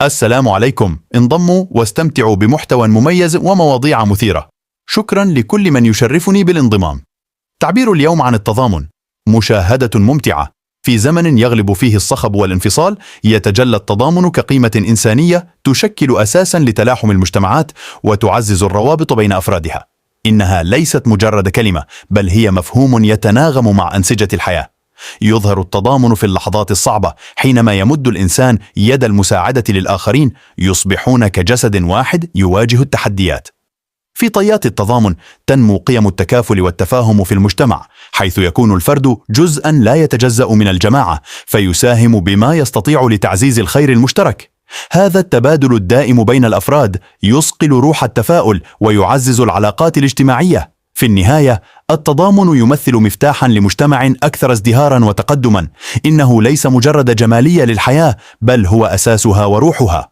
السلام عليكم. انضموا واستمتعوا بمحتوى مميز ومواضيع مثيرة. شكرا لكل من يشرفني بالانضمام. تعبير اليوم عن التضامن. مشاهدة ممتعة. في زمن يغلب فيه الصخب والانفصال، يتجلى التضامن كقيمة إنسانية تشكل أساسا لتلاحم المجتمعات وتعزز الروابط بين أفرادها. إنها ليست مجرد كلمة، بل هي مفهوم يتناغم مع أنسجة الحياة. يظهر التضامن في اللحظات الصعبة، حينما يمد الإنسان يد المساعدة للآخرين، يصبحون كجسد واحد يواجه التحديات. في طيات التضامن تنمو قيم التكافل والتفاهم في المجتمع، حيث يكون الفرد جزءا لا يتجزأ من الجماعة، فيساهم بما يستطيع لتعزيز الخير المشترك. هذا التبادل الدائم بين الأفراد يصقل روح التفاؤل ويعزز العلاقات الاجتماعية. في النهاية، التضامن يمثل مفتاحا لمجتمع أكثر ازدهارا وتقدما. إنه ليس مجرد جمالية للحياة، بل هو أساسها وروحها.